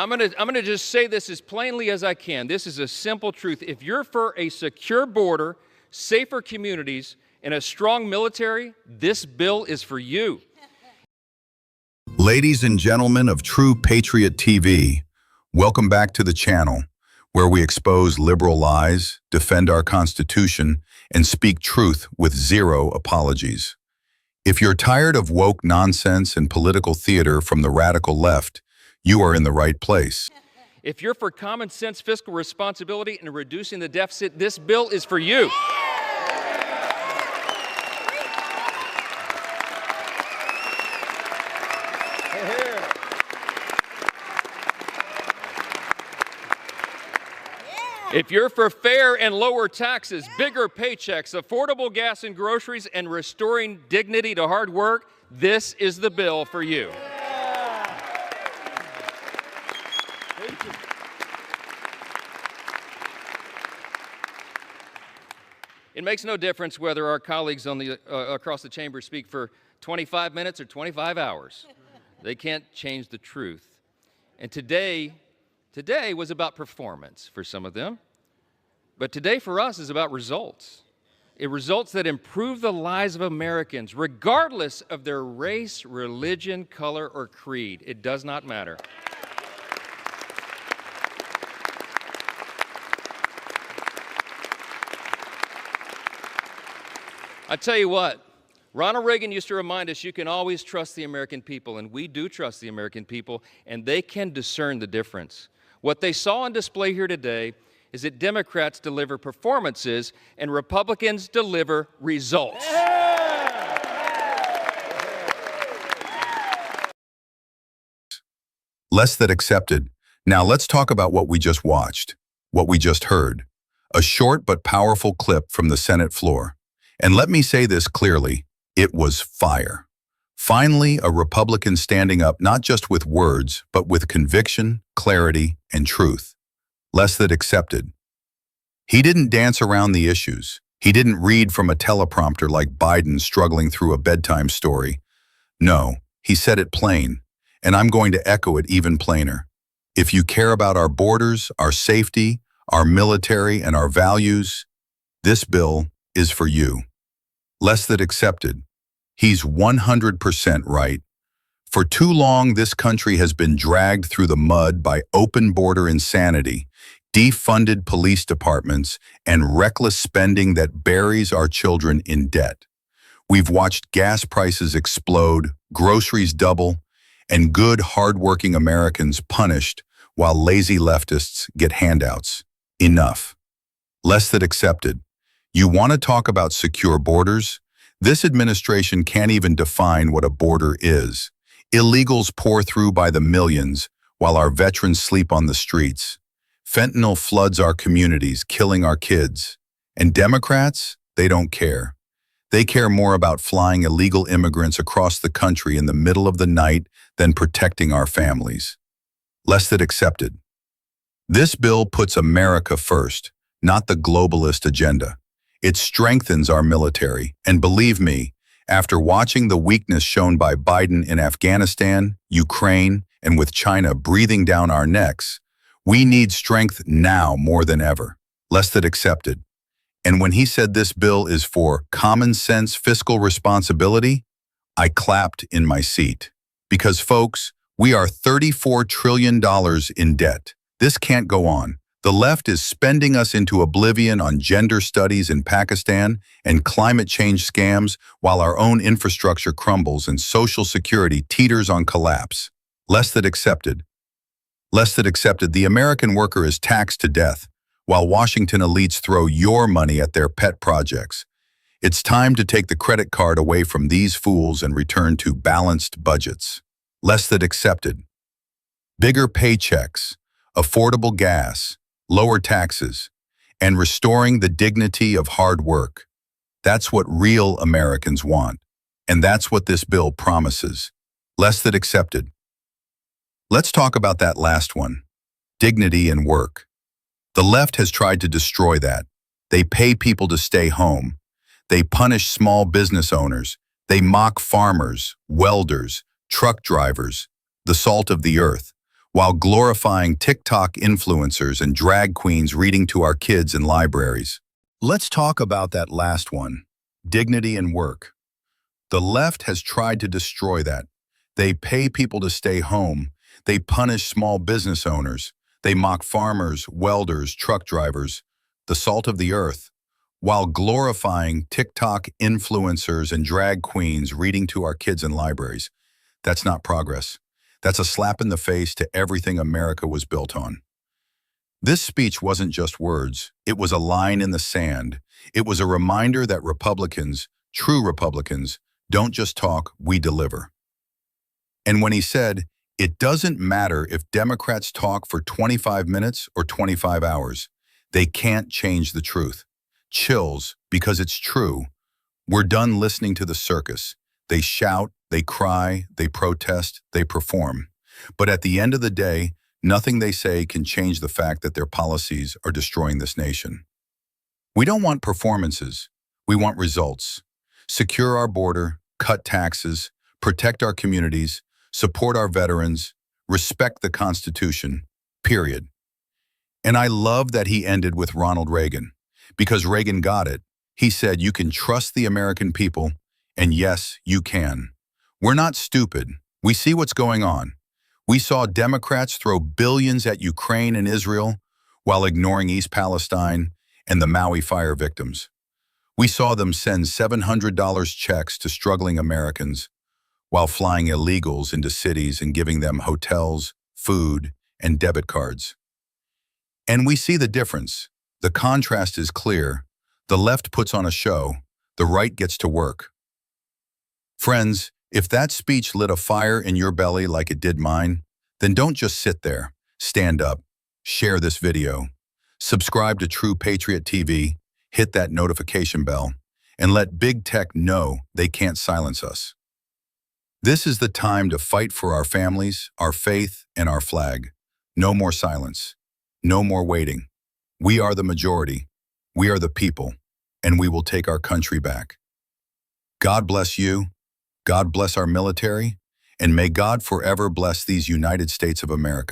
I'm gonna just say this as plainly as I can. This is a simple truth. If you're for a secure border, safer communities, and a strong military, this bill is for you. Ladies and gentlemen of True Patriot TV, welcome back to the channel, where we expose liberal lies, defend our Constitution, and speak truth with zero apologies. If you're tired of woke nonsense and political theater from the radical left, you are in the right place. If you're for common sense fiscal responsibility and reducing the deficit, this bill is for you. If you're for fair and lower taxes, bigger paychecks, affordable gas and groceries, and restoring dignity to hard work, this is the bill for you. It makes no difference whether our colleagues across the chamber speak for 25 minutes or 25 hours. They can't change the truth. And today was about performance for some of them. But today for us is about results. Results that improve the lives of Americans, regardless of their race, religion, color, or creed. It does not matter. I tell you what, Ronald Reagan used to remind us you can always trust the American people, and we do trust the American people, and they can discern the difference. What they saw on display here today is that Democrats deliver performances and Republicans deliver results. Less than accepted. Now let's talk about what we just watched, what we just heard. A short but powerful clip from the Senate floor. And let me say this clearly, it was fire. Finally, a Republican standing up not just with words, but with conviction, clarity, and truth. Less than accepted. He didn't dance around the issues. He didn't read from a teleprompter like Biden struggling through a bedtime story. No, he said it plain, and I'm going to echo it even plainer. If you care about our borders, our safety, our military, and our values, this bill is for you. Less than accepted. He's 100% right. For too long, this country has been dragged through the mud by open border insanity, defunded police departments, and reckless spending that buries our children in debt. We've watched gas prices explode, groceries double, and good, hardworking Americans punished while lazy leftists get handouts. Enough. Less than accepted. You want to talk about secure borders? This administration can't even define what a border is. Illegals pour through by the millions while our veterans sleep on the streets. Fentanyl floods our communities, killing our kids. And Democrats, they don't care. They care more about flying illegal immigrants across the country in the middle of the night than protecting our families. Less than accepted. This bill puts America first, not the globalist agenda. It strengthens our military, and believe me, after watching the weakness shown by Biden in Afghanistan, Ukraine, and with China breathing down our necks, we need strength now more than ever. Less than accepted. And when he said this bill is for common sense fiscal responsibility, I clapped in my seat. Because folks, we are $34 trillion in debt. This can't go on. The left is spending us into oblivion on gender studies in Pakistan and climate change scams while our own infrastructure crumbles and Social Security teeters on collapse. Less than accepted. Less than accepted. The American worker is taxed to death while Washington elites throw your money at their pet projects. It's time to take the credit card away from these fools and return to balanced budgets. Less than accepted. Bigger paychecks, affordable gas, lower taxes, and restoring the dignity of hard work. That's what real Americans want, and that's what this bill promises. Less than accepted. Let's talk about that last one, dignity and work. The left has tried to destroy that. They pay people to stay home. They punish small business owners. They mock farmers, welders, truck drivers, the salt of the earth, while glorifying TikTok influencers and drag queens reading to our kids in libraries. Let's talk about that last one, dignity in work. The left has tried to destroy that. They pay people to stay home. They punish small business owners. They mock farmers, welders, truck drivers, the salt of the earth, while glorifying TikTok influencers and drag queens reading to our kids in libraries. That's not progress. That's a slap in the face to everything America was built on. This speech wasn't just words. It was a line in the sand. It was a reminder that Republicans, true Republicans, don't just talk, we deliver. And when he said, it doesn't matter if Democrats talk for 25 minutes or 25 hours, they can't change the truth. Chills, because it's true. We're done listening to the circus. They shout, they cry, they protest, they perform. But at the end of the day, nothing they say can change the fact that their policies are destroying this nation. We don't want performances. We want results. Secure our border, cut taxes, protect our communities, support our veterans, respect the Constitution, period. And I love that he ended with Ronald Reagan, because Reagan got it. He said, you can trust the American people, and yes, you can. We're not stupid. We see what's going on. We saw Democrats throw billions at Ukraine and Israel while ignoring East Palestine and the Maui fire victims. We saw them send $700 checks to struggling Americans while flying illegals into cities and giving them hotels, food, and debit cards. And we see the difference. The contrast is clear. The left puts on a show. The right gets to work. Friends, if that speech lit a fire in your belly like it did mine, then don't just sit there. Stand up. Share this video. Subscribe to True Patriot TV. Hit that notification bell. And let Big Tech know they can't silence us. This is the time to fight for our families, our faith, and our flag. No more silence. No more waiting. We are the majority. We are the people. And we will take our country back. God bless you. God bless our military. And may God forever bless these United States of America.